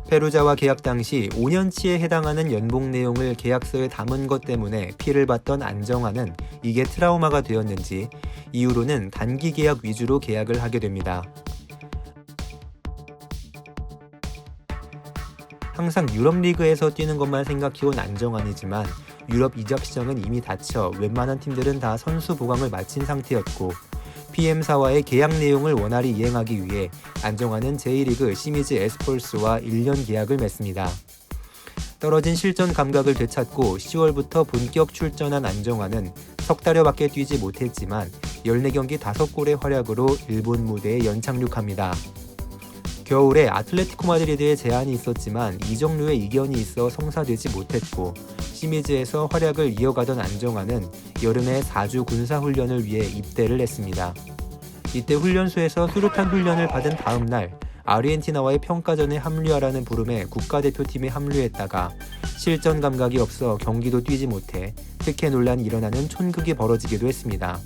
페루자와 계약 당시 5년치에 해당하는 연봉 내용을 계약서에 담은 것 때문에 피를 봤던 안정환은 이게 트라우마가 되었는지 이후로는 단기 계약 위주로 계약을 하게 됩니다. 항상 유럽 리그에서 뛰는 것만 생각해온 안정환이지만 유럽 이적 시장은 이미 닫혀 웬만한 팀들은 다 선수 보강을 마친 상태였고 PM사와의 계약 내용을 원활히 이행하기 위해 안정환은 J리그 시미즈 에스폴스와 1년 계약을 맺습니다. 떨어진 실전 감각을 되찾고 10월부터 본격 출전한 안정환은 석 달여밖에 뛰지 못했지만 14경기 5골의 활약으로 일본 무대에 연착륙합니다. 겨울에 아틀레티코 마드리드의 제안이 있었지만 이적료의 이견이 있어 성사되지 못했고 시미즈에서 활약을 이어가던 안정환은 여름에 4주 군사훈련을 위해 입대를 했습니다. 이때 훈련소에서 수류탄 훈련을 받은 다음 날 아르헨티나와의 평가전에 합류하라는 부름에 국가대표팀에 합류했다가 실전 감각이 없어 경기도 뛰지 못해 특혜 논란이 일어나는 촌극이 벌어지기도 했습니다.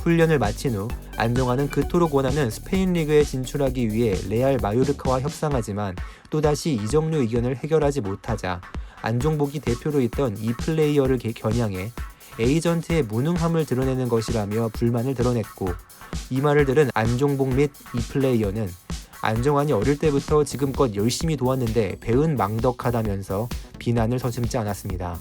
훈련을 마친 후 안정환은 그토록 원하는 스페인 리그에 진출하기 위해 레알 마요르카와 협상하지만 또다시 이적료 이견을 해결하지 못하자 안종복이 대표로 있던 이 플레이어를 겨냥해 에이전트의 무능함을 드러내는 것이라며 불만을 드러냈고 이 말을 들은 안종복 및 이 플레이어는 안정환이 어릴 때부터 지금껏 열심히 도왔는데 배은 망덕하다면서 비난을 서슴지 않았습니다.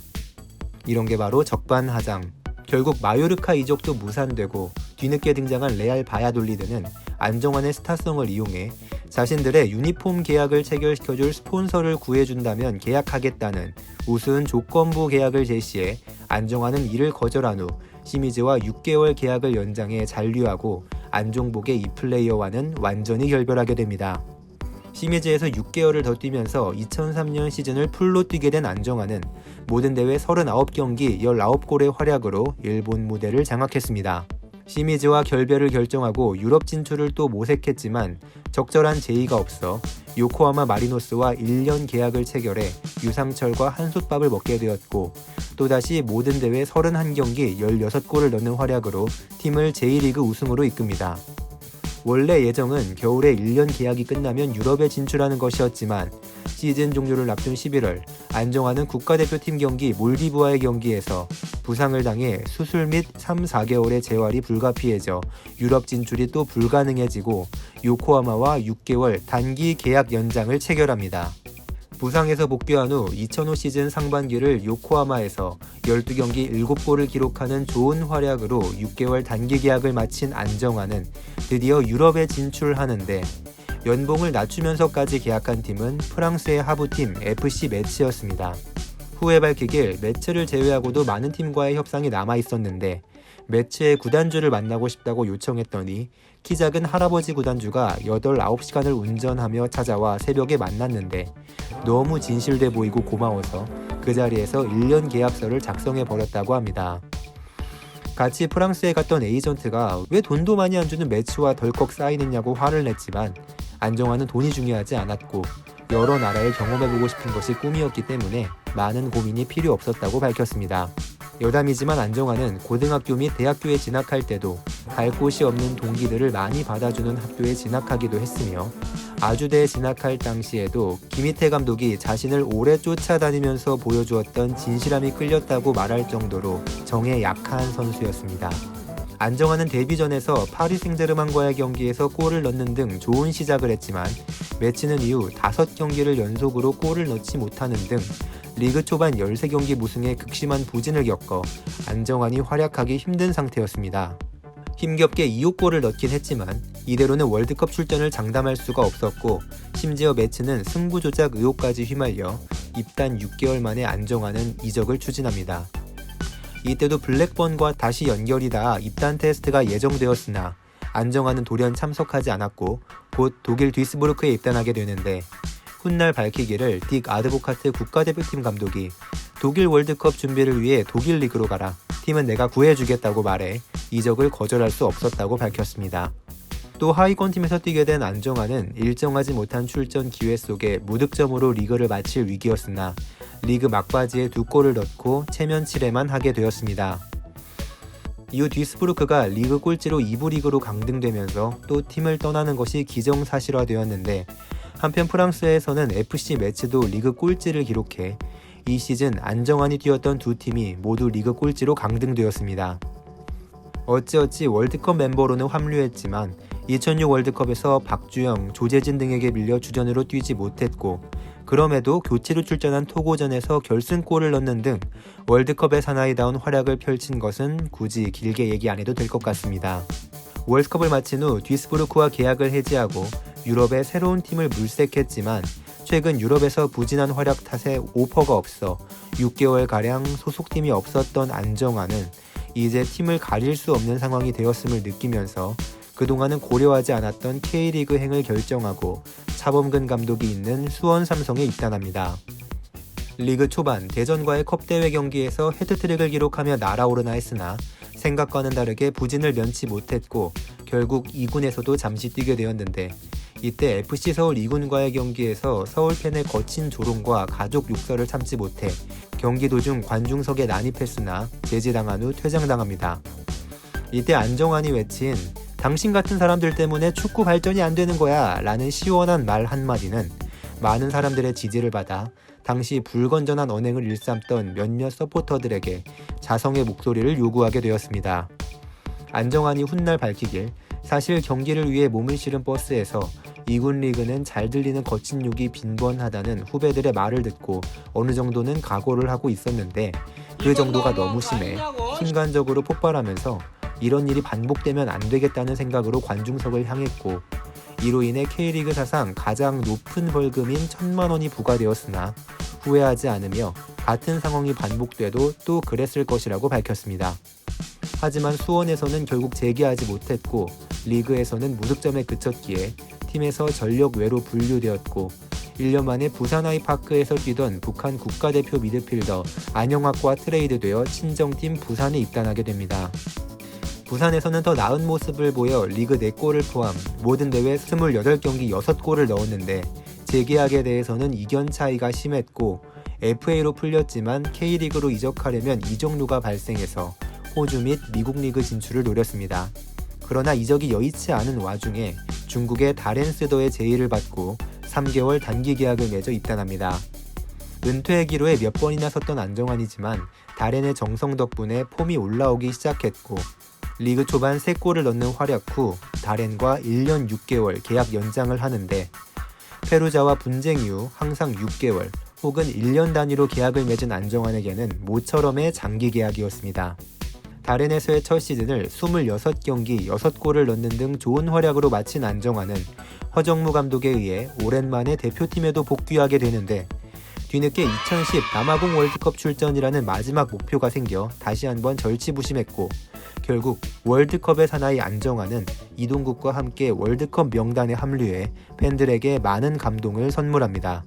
이런 게 바로 적반하장. 결국 마요르카 이적도 무산되고 뒤늦게 등장한 레알 바야돌리드는 안정환의 스타성을 이용해 자신들의 유니폼 계약을 체결시켜줄 스폰서를 구해준다면 계약하겠다는 우스운 조건부 계약을 제시해 안정환은 이를 거절한 후 시미즈와 6개월 계약을 연장해 잔류하고 안종복의 이 플레이어와는 완전히 결별하게 됩니다. 시미즈에서 6개월을 더 뛰면서 2003년 시즌을 풀로 뛰게 된 안정환은 모든 대회 39경기 19골의 활약으로 일본 무대를 장악했습니다. 시미즈와 결별을 결정하고 유럽 진출을 또 모색했지만 적절한 제의가 없어 요코하마 마리노스와 1년 계약을 체결해 유상철과 한솥밥을 먹게 되었고 또다시 모든 대회 31경기 16골을 넣는 활약으로 팀을 J리그 우승으로 이끕니다. 원래 예정은 겨울에 1년 계약이 끝나면 유럽에 진출하는 것이었지만 시즌 종료를 앞둔 11월 안정환은 국가대표팀 경기 몰디브와의 경기에서 부상을 당해 수술 및 3-4개월의 재활이 불가피해져 유럽 진출이 또 불가능해지고 요코하마와 6개월 단기 계약 연장을 체결합니다. 부상에서 복귀한 후 2005 시즌 상반기를 요코하마에서 12경기 7골을 기록하는 좋은 활약으로 6개월 단기 계약을 마친 안정환은 드디어 유럽에 진출하는데 연봉을 낮추면서까지 계약한 팀은 프랑스의 하부팀 FC 매츠였습니다. 후에 밝히길 매츠를 제외하고도 많은 팀과의 협상이 남아있었는데 매츠의 구단주를 만나고 싶다고 요청했더니 키 작은 할아버지 구단주가 8-9시간을 운전하며 찾아와 새벽에 만났는데 너무 진실돼 보이고 고마워서 그 자리에서 1년 계약서를 작성해버렸다고 합니다. 같이 프랑스에 갔던 에이전트가 왜 돈도 많이 안 주는 매츠와 덜컥 사인했냐고 화를 냈지만 안정환은 돈이 중요하지 않았고 여러 나라를 경험해보고 싶은 것이 꿈이었기 때문에 많은 고민이 필요 없었다고 밝혔습니다. 여담이지만 안정환은 고등학교 및 대학교에 진학할 때도 갈 곳이 없는 동기들을 많이 받아주는 학교에 진학하기도 했으며 아주대에 진학할 당시에도 김희태 감독이 자신을 오래 쫓아다니면서 보여주었던 진실함이 끌렸다고 말할 정도로 정에 약한 선수였습니다. 안정환은 데뷔전에서 파리 생제르맹과의 경기에서 골을 넣는 등 좋은 시작을 했지만 매치는 이후 5경기를 연속으로 골을 넣지 못하는 등 리그 초반 13경기 무승에 극심한 부진을 겪어 안정환이 활약하기 힘든 상태였습니다. 힘겹게 2호골을 넣긴 했지만 이대로는 월드컵 출전을 장담할 수가 없었고 심지어 매치는 승부 조작 의혹까지 휘말려 입단 6개월 만에 안정환은 이적을 추진합니다. 이때도 블랙번과 다시 연결이 닿아 입단 테스트가 예정되었으나 안정환은 돌연 참석하지 않았고 곧 독일 듀이스부르크에 입단하게 되는데 훗날 밝히기를 딕 아드보카트 국가대표팀 감독이 독일 월드컵 준비를 위해 독일 리그로 가라. 팀은 내가 구해주겠다고 말해 이적을 거절할 수 없었다고 밝혔습니다. 또 하위권 팀에서 뛰게 된 안정환은 일정하지 못한 출전 기회 속에 무득점으로 리그를 마칠 위기였으나 리그 막바지에 2골을 넣고 체면치레만 하게 되었습니다. 이후 듀이스부르크가 리그 꼴찌로 2부 리그로 강등되면서 또 팀을 떠나는 것이 기정사실화되었는데 한편 프랑스에서는 FC 매츠도 리그 꼴찌를 기록해 이 시즌 안정환이 뛰었던 두 팀이 모두 리그 꼴찌로 강등되었습니다. 어찌어찌 월드컵 멤버로는 합류했지만 2006 월드컵에서 박주영, 조재진 등에게 밀려 주전으로 뛰지 못했고 그럼에도 교체로 출전한 토고전에서 결승골을 넣는 등 월드컵의 사나이다운 활약을 펼친 것은 굳이 길게 얘기 안 해도 될 것 같습니다. 월드컵을 마친 후 듀스부르크와 계약을 해지하고 유럽의 새로운 팀을 물색했지만 최근 유럽에서 부진한 활약 탓에 오퍼가 없어 6개월가량 소속팀이 없었던 안정환은 이제 팀을 가릴 수 없는 상황이 되었음을 느끼면서 그동안은 고려하지 않았던 K리그 행을 결정하고 차범근 감독이 있는 수원 삼성에 입단합니다. 리그 초반 대전과의 컵대회 경기에서 헤트트릭을 기록하며 날아오르나 했으나 생각과는 다르게 부진을 면치 못했고 결국 2군에서도 잠시 뛰게 되었는데 이때 FC 서울 2군과의 경기에서 서울 팬의 거친 조롱과 가족 욕설을 참지 못해 경기 도중 관중석에 난입했으나 제지당한 후 퇴장당합니다. 이때 안정환이 외친 "당신 같은 사람들 때문에 축구 발전이 안 되는 거야" 라는 시원한 말 한마디는 많은 사람들의 지지를 받아 당시 불건전한 언행을 일삼던 몇몇 서포터들에게 자성의 목소리를 요구하게 되었습니다. 안정환이 훗날 밝히길 사실 경기를 위해 몸을 실은 버스에서 2군 리그는 잘 들리는 거친 욕이 빈번하다는 후배들의 말을 듣고 어느 정도는 각오를 하고 있었는데 그 정도가 너무 심해 순간적으로 폭발하면서 이런 일이 반복되면 안 되겠다는 생각으로 관중석을 향했고 이로 인해 K리그 사상 가장 높은 벌금인 1,000만 원이 부과되었으나 후회하지 않으며 같은 상황이 반복돼도 또 그랬을 것이라고 밝혔습니다. 하지만 수원에서는 결국 재개하지 못했고 리그에서는 무득점에 그쳤기에 팀에서 전력 외로 분류되었고 1년 만에 부산 아이파크에서 뛰던 북한 국가대표 미드필더 안영학과 트레이드되어 친정팀 부산에 입단하게 됩니다. 부산에서는 더 나은 모습을 보여 리그 4골을 포함 모든 대회 28경기 6골을 넣었는데 재계약에 대해서는 이견 차이가 심했고 FA로 풀렸지만 K리그로 이적하려면 이적료가 발생해서 호주 및 미국 리그 진출을 노렸습니다. 그러나 이적이 여의치 않은 와중에 중국의 다렌스더의 제의를 받고 3개월 단기 계약을 맺어 입단합니다. 은퇴의 기로에 몇 번이나 섰던 안정환이지만 다렌의 정성 덕분에 폼이 올라오기 시작했고 리그 초반 3골을 넣는 활약 후 다렌과 1년 6개월 계약 연장을 하는데 페루자와 분쟁 이후 항상 6개월 혹은 1년 단위로 계약을 맺은 안정환에게는 모처럼의 장기 계약이었습니다. 다렌에서의 첫 시즌을 26경기 6골을 넣는 등 좋은 활약으로 마친 안정환은 허정무 감독에 의해 오랜만에 대표팀에도 복귀하게 되는데 뒤늦게 2010 남아공 월드컵 출전이라는 마지막 목표가 생겨 다시 한번 절치부심했고 결국 월드컵의 사나이 안정환은 이동국과 함께 월드컵 명단에 합류해 팬들에게 많은 감동을 선물합니다.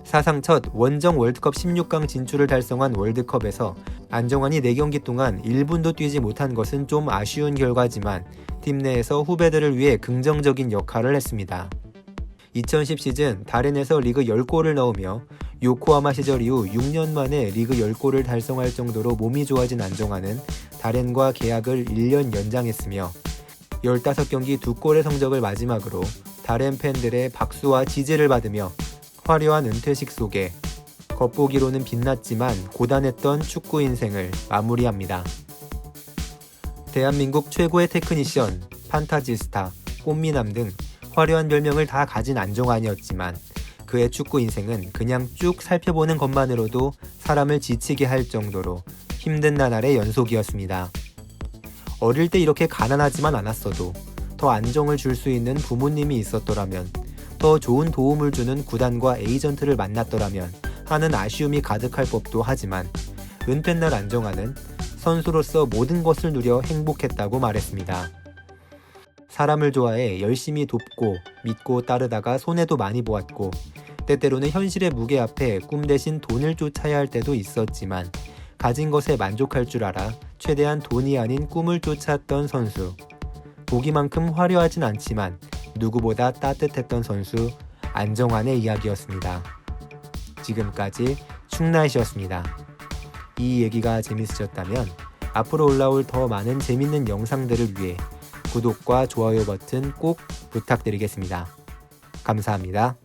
사상 첫 원정 월드컵 16강 진출을 달성한 월드컵에서 안정환이 4경기 동안 1분도 뛰지 못한 것은 좀 아쉬운 결과지만 팀 내에서 후배들을 위해 긍정적인 역할을 했습니다. 2010 시즌 다렌에서 리그 10골을 넣으며 요코하마 시절 이후 6년 만에 리그 10골을 달성할 정도로 몸이 좋아진 안정환은 다렌과 계약을 1년 연장했으며 15경기 2골의 성적을 마지막으로 다렌 팬들의 박수와 지지를 받으며 화려한 은퇴식 속에 겉보기로는 빛났지만 고단했던 축구 인생을 마무리합니다. 대한민국 최고의 테크니션, 판타지스타, 꽃미남 등 화려한 별명을 다 가진 안정환이었지만 그의 축구 인생은 그냥 쭉 살펴보는 것만으로도 사람을 지치게 할 정도로 힘든 나날의 연속이었습니다. 어릴 때 이렇게 가난하지만 않았어도 더 안정을 줄 수 있는 부모님이 있었더라면 더 좋은 도움을 주는 구단과 에이전트를 만났더라면 하는 아쉬움이 가득할 법도 하지만 은퇴날 안정환은 선수로서 모든 것을 누려 행복했다고 말했습니다. 사람을 좋아해 열심히 돕고 믿고 따르다가 손해도 많이 보았고 때때로는 현실의 무게 앞에 꿈 대신 돈을 쫓아야 할 때도 있었지만 가진 것에 만족할 줄 알아 최대한 돈이 아닌 꿈을 쫓았던 선수. 보기만큼 화려하진 않지만 누구보다 따뜻했던 선수 안정환의 이야기였습니다. 지금까지 충나이시였습니다. 이 얘기가 재밌으셨다면 앞으로 올라올 더 많은 재밌는 영상들을 위해 구독과 좋아요 버튼 꼭 부탁드리겠습니다. 감사합니다.